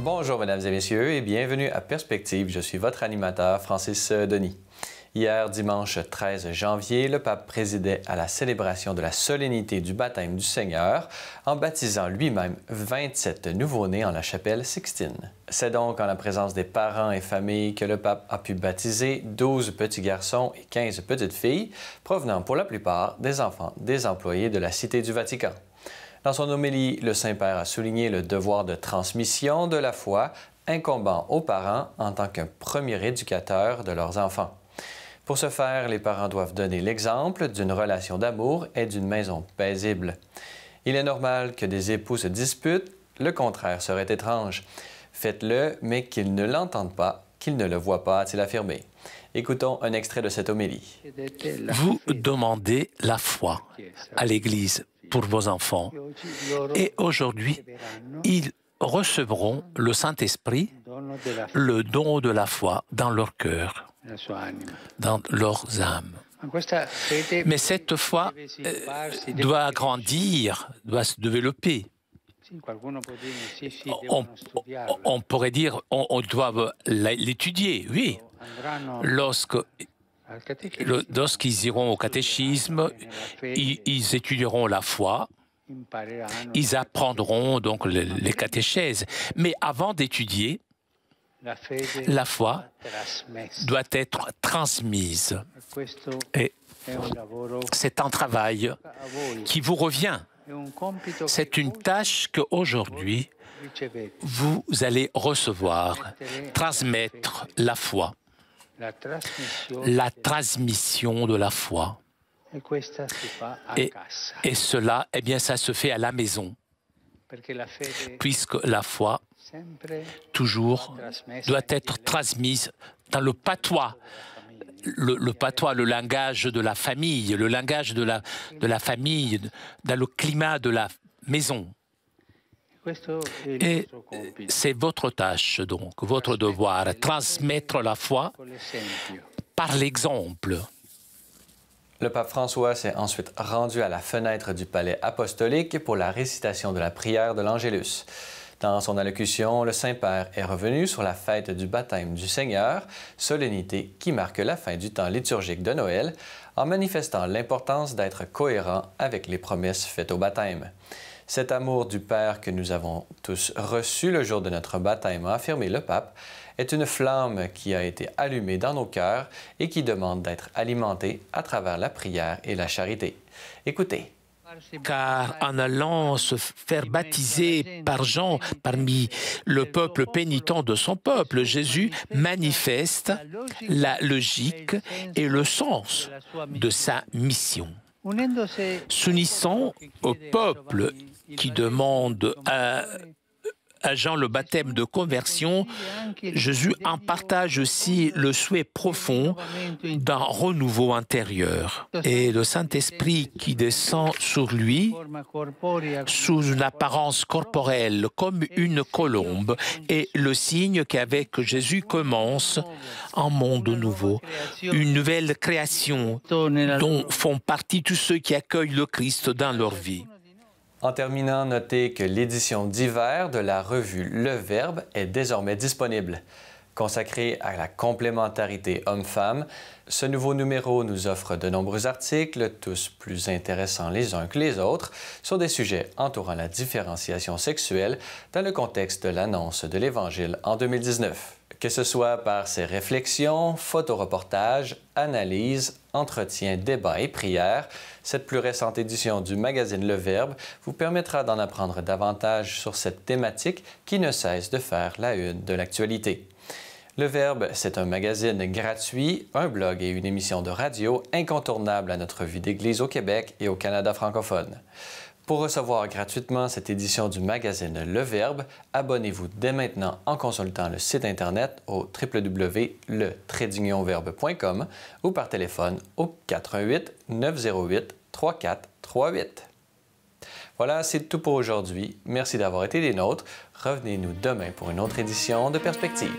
Bonjour, mesdames et messieurs, et bienvenue à Perspective. Je suis votre animateur, Francis Denis. Hier, dimanche 13 janvier, le pape présidait à la célébration de la solennité du baptême du Seigneur en baptisant lui-même 27 nouveau-nés en la chapelle Sixtine. C'est donc en la présence des parents et familles que le pape a pu baptiser 12 petits garçons et 15 petites filles, provenant pour la plupart des enfants des employés de la Cité du Vatican. Dans son homélie, le Saint-Père a souligné le devoir de transmission de la foi incombant aux parents en tant qu'un premier éducateur de leurs enfants. Pour ce faire, les parents doivent donner l'exemple d'une relation d'amour et d'une maison paisible. Il est normal que des époux se disputent, le contraire serait étrange. Faites-le, mais qu'ils ne l'entendent pas, qu'ils ne le voient pas, a-t-il affirmé. Écoutons un extrait de cette homélie. Vous demandez la foi à l'Église pour vos enfants. Et aujourd'hui, ils recevront le Saint-Esprit, le don de la foi dans leur cœur, dans leurs âmes. Mais cette foi doit grandir, doit se développer. On pourrait dire on doit l'étudier, oui. Lorsqu'ils iront au catéchisme, ils étudieront la foi, ils apprendront donc les catéchèses. Mais avant d'étudier, la foi doit être transmise. Et c'est un travail qui vous revient. C'est une tâche qu'aujourd'hui, vous allez recevoir, transmettre la foi. La transmission de la foi. Et cela, eh bien, ça se fait à la maison. Puisque la foi, toujours, doit être transmise dans le patois. Le patois, le langage de la famille, le langage de la famille, dans le climat de la maison. Et c'est votre tâche, donc, votre devoir, transmettre la foi par l'exemple. Le pape François s'est ensuite rendu à la fenêtre du palais apostolique pour la récitation de la prière de l'Angélus. Dans son allocution, le Saint-Père est revenu sur la fête du baptême du Seigneur, solennité qui marque la fin du temps liturgique de Noël, en manifestant l'importance d'être cohérent avec les promesses faites au baptême. Cet amour du Père que nous avons tous reçu le jour de notre baptême, a affirmé le pape, est une flamme qui a été allumée dans nos cœurs et qui demande d'être alimentée à travers la prière et la charité. Écoutez. Car en allant se faire baptiser par Jean parmi le peuple pénitent de son peuple, Jésus manifeste la logique et le sens de sa mission. S'unissant au peuple qui demande à Jean le baptême de conversion, Jésus en partage aussi le souhait profond d'un renouveau intérieur. Et le Saint-Esprit qui descend sur lui, sous une apparence corporelle, comme une colombe, est le signe qu'avec Jésus commence un monde nouveau, une nouvelle création dont font partie tous ceux qui accueillent le Christ dans leur vie. En terminant, notez que l'édition d'hiver de la revue Le Verbe est désormais disponible. Consacrée à la complémentarité homme-femme, ce nouveau numéro nous offre de nombreux articles, tous plus intéressants les uns que les autres, sur des sujets entourant la différenciation sexuelle dans le contexte de l'annonce de l'Évangile en 2019. Que ce soit par ses réflexions, photoreportages, analyses, entretiens, débats et prières, cette plus récente édition du magazine Le Verbe vous permettra d'en apprendre davantage sur cette thématique qui ne cesse de faire la une de l'actualité. Le Verbe, c'est un magazine gratuit, un blog et une émission de radio incontournable à notre vie d'Église au Québec et au Canada francophone. Pour recevoir gratuitement cette édition du magazine Le Verbe, abonnez-vous dès maintenant en consultant le site Internet au www.le-verbe.com ou par téléphone au 418-908-3438. Voilà, c'est tout pour aujourd'hui. Merci d'avoir été des nôtres. Revenez-nous demain pour une autre édition de Perspective.